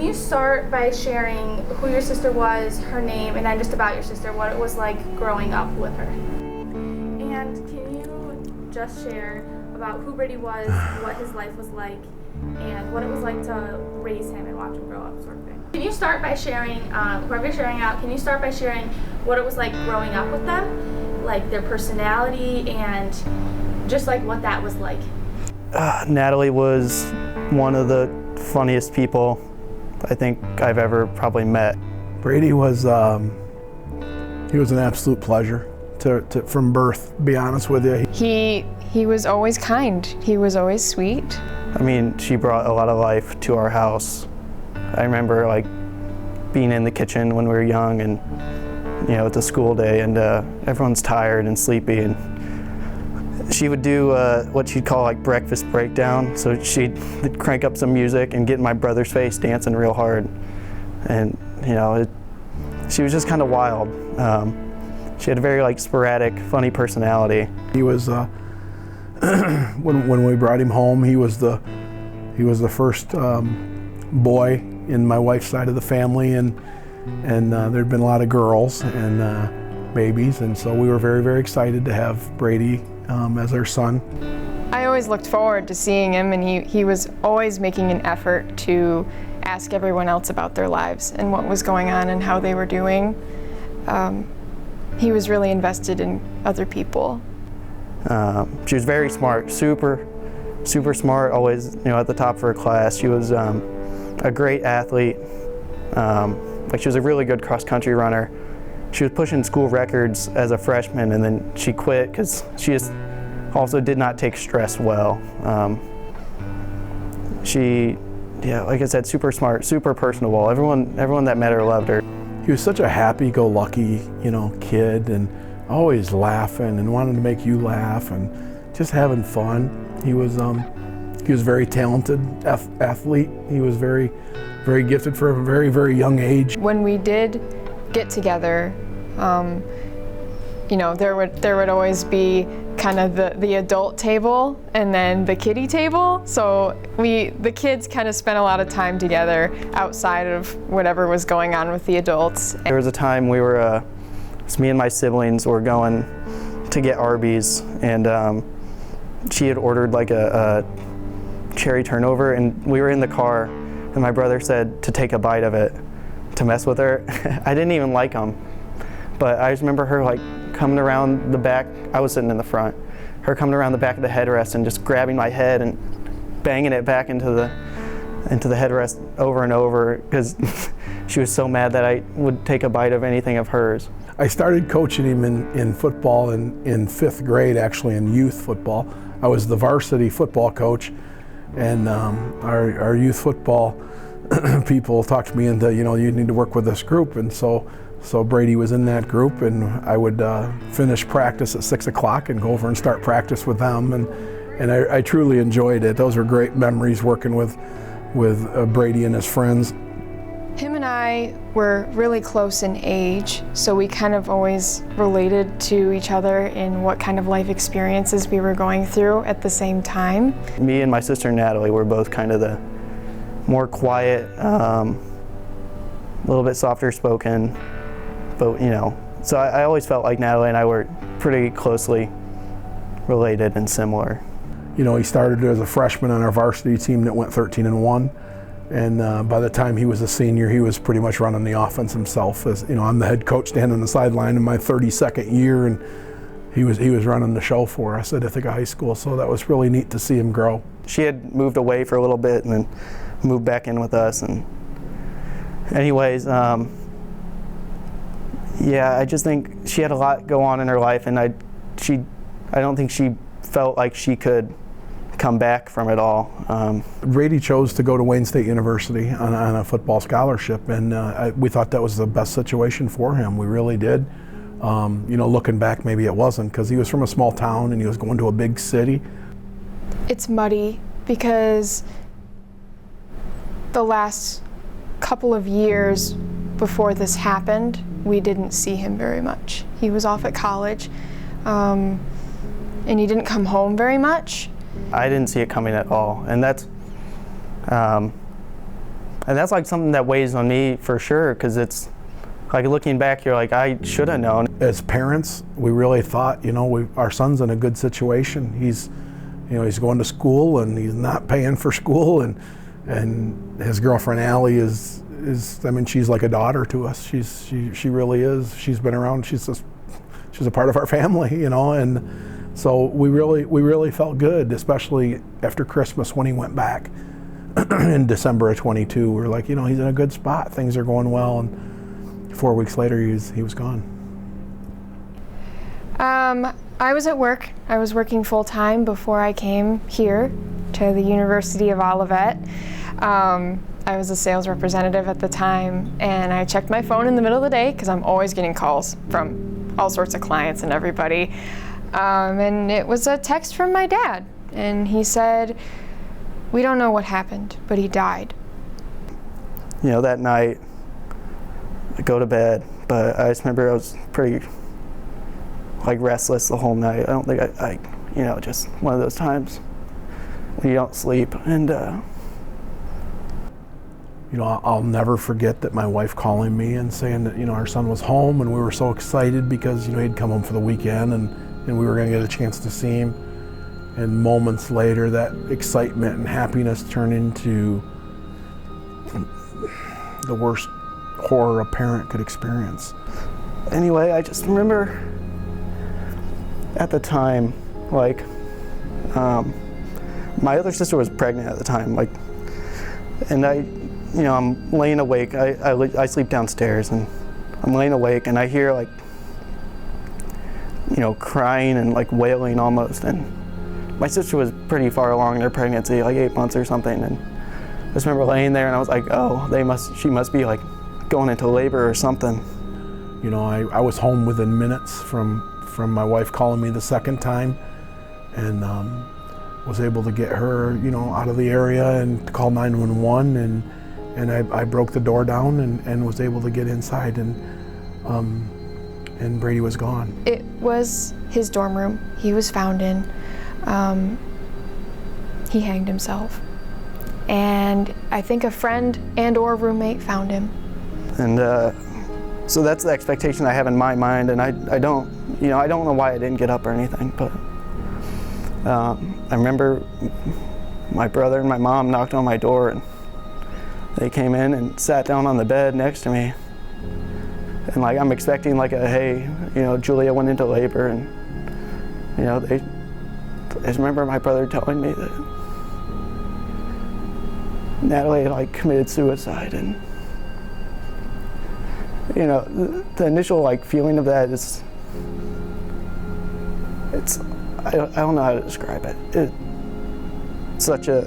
you start by sharing who your sister was, her name, and then just about your sister, what it was like growing up with her? And can you just share about who Brady was, what his life was like, and what it was like to raise him and watch him grow up, sort of thing? Can you start by sharing, whoever you're sharing out, can you start by sharing what it was like growing up with them, like their personality, and just like what that was like? Natalie was one of the funniest people I think I've ever probably met. Brady was, he was an absolute pleasure from birth, to be honest with you. He was always kind. He was always sweet. I mean, she brought a lot of life to our house. I remember like being in the kitchen when we were young, and you know, it's a school day and everyone's tired and sleepy, and she would do what she'd call like breakfast breakdown. So she'd crank up some music and get in my brother's face dancing real hard. And you know, she was just kind of wild. She had a very like sporadic, funny personality. He was, when we brought him home, he was the first boy in my wife's side of the family, and there'd been a lot of girls and babies, and so we were very, very excited to have Brady as our son. I always looked forward to seeing him, and he was always making an effort to ask everyone else about their lives and what was going on and how they were doing. He was really invested in other people. She was very smart, super smart, always, you know, at the top of her class. She was a great athlete. Like, she was a really good cross-country runner. She was pushing school records as a freshman, and then she quit because she just also did not take stress well. Yeah, like I said, super smart, super personable. Everyone that met her loved her. He was such a happy-go-lucky, you know, kid, and always laughing and wanting to make you laugh and just having fun. He was very talented athlete. He was very, very gifted for a very, very young age. When we did get together, you know, there would always be kind of the adult table and then the kiddie table. So the kids kind of spent a lot of time together outside of whatever was going on with the adults. There was a time we were, me and my siblings were going to get Arby's, and she had ordered like a cherry turnover, and we were in the car, and my brother said to take a bite of it to mess with her. I didn't even like them, but I just remember her like coming around the back. I was sitting in the front. Her coming around the back of the headrest and just grabbing my head and banging it back into the headrest over and over because she was so mad that I would take a bite of anything of hers. I started coaching him in football in 5th grade, actually, in youth football. I was the varsity football coach, and our youth football people talked me into, you know, you need to work with this group, and so Brady was in that group, and I would finish practice at 6 o'clock and go over and start practice with them, and I truly enjoyed it. Those were great memories working with Brady and his friends. Him and I were really close in age, so we kind of always related to each other in what kind of life experiences we were going through at the same time. Me and my sister Natalie were both kind of the more quiet, a little bit softer spoken, but you know, so I always felt like Natalie and I were pretty closely related and similar. You know, he started as a freshman on our varsity team that went 13-1. And by the time he was a senior, he was pretty much running the offense himself. As you know, I'm the head coach standing on the sideline in my 32nd year, and he was running the show for us at Ithaca High School. So that was really neat to see him grow. She had moved away for a little bit and then moved back in with us. And anyways, yeah, I just think she had a lot go on in her life, and I don't think she felt like she could come back from it all. Brady chose to go to Wayne State University on a football scholarship, and we thought that was the best situation for him. We really did. You know, looking back, maybe it wasn't, because he was from a small town and he was going to a big city. It's muddy because the last couple of years before this happened, we didn't see him very much. He was off at college, and he didn't come home very much. I didn't see it coming at all, and that's, I And that's like something that weighs on me for sure, because it's like looking back, you're like, I should have known. As parents, we really thought, our son's in a good situation. He's going to school and he's not paying for school, and his girlfriend Allie is she's like a daughter to us. She really is. She's been around. She's a part of our family, and so we really felt good, especially after Christmas when he went back in December of 22. We were like, he's in a good spot. Things are going well, and 4 weeks later he was gone. I was at work. I was working full-time before I came here to the University of Olivet. I was a sales representative at the time, and I checked my phone in the middle of the day because I'm always getting calls from all sorts of clients and everybody. And it was a text from my dad, and he said, "We don't know what happened, but he died." That night, I go to bed, but I just remember I was pretty restless the whole night. I don't think I just one of those times when you don't sleep. And I'll never forget that my wife calling me and saying that our son was home, and we were so excited because he'd come home for the weekend, and we were going to get a chance to see him. And moments later, that excitement and happiness turned into the worst horror a parent could experience. Anyway, I just remember at the time, my other sister was pregnant at the time, and I'm laying awake. I sleep downstairs, and I'm laying awake, and I hear crying and wailing almost. And my sister was pretty far along in her pregnancy, 8 months or something. And I just remember laying there, and I was like, oh, she must be going into labor or something. I was home within minutes from my wife calling me the second time, and was able to get her, out of the area and call 911, and I broke the door down and was able to get inside, and Brady was gone. It was his dorm room he was found in. He hanged himself, and I think a friend and or roommate found him. And so that's the expectation I have in my mind, and I don't know why I didn't get up or anything, but I remember my brother and my mom knocked on my door, and they came in and sat down on the bed next to me. And I'm expecting hey, Julia went into labor, and I just remember my brother telling me that Natalie had committed suicide, and the initial feeling of that is, I don't know how to describe it. It's such a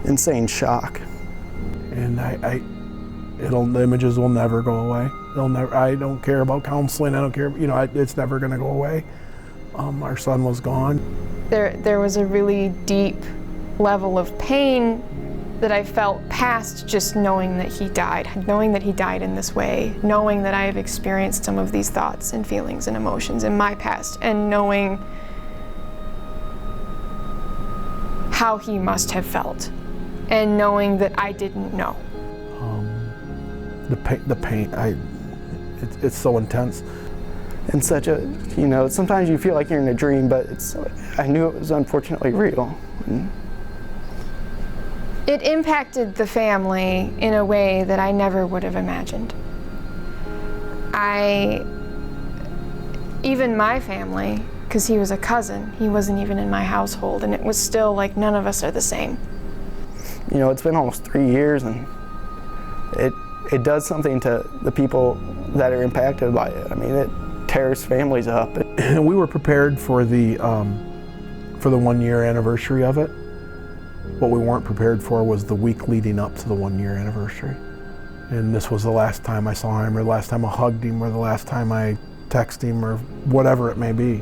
insane shock. And the images will never go away. I don't care about counseling. I don't care. It's never going to go away. Our son was gone. There was a really deep level of pain that I felt past just knowing that he died in this way, knowing that I have experienced some of these thoughts and feelings and emotions in my past, and knowing how he must have felt, and knowing that I didn't know. The pain, it's so intense. And such a, sometimes you feel like you're in a dream, but I knew it was unfortunately real. It impacted the family in a way that I never would have imagined. Even my family, because he was a cousin, he wasn't even in my household, and it was still none of us are the same. It's been almost 3 years, and it does something to the people that are impacted by it. It tears families up. And we were prepared for the 1 year anniversary of it. What we weren't prepared for was the week leading up to the 1 year anniversary. And this was the last time I saw him, or the last time I hugged him, or the last time I texted him, or whatever it may be.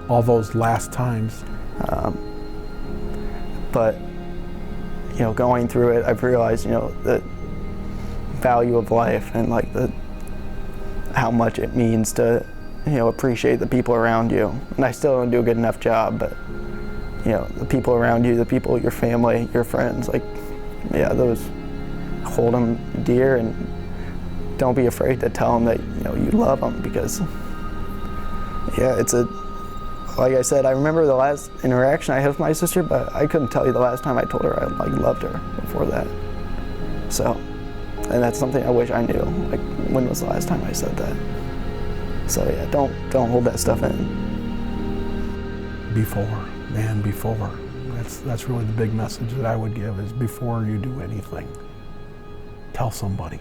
All those last times. But going through it, I've realized, the value of life, and how much it means to, appreciate the people around you. And I still don't do a good enough job, but the people around you, your family, your friends, those hold them dear and don't be afraid to tell them that you love them, because like I said, I remember the last interaction I had with my sister, but I couldn't tell you the last time I told her I loved her before that. So, and that's something I wish I knew. Like, when was the last time I said that? So yeah, don't hold that stuff in. Before. That's really the big message that I would give, is before you do anything, tell somebody.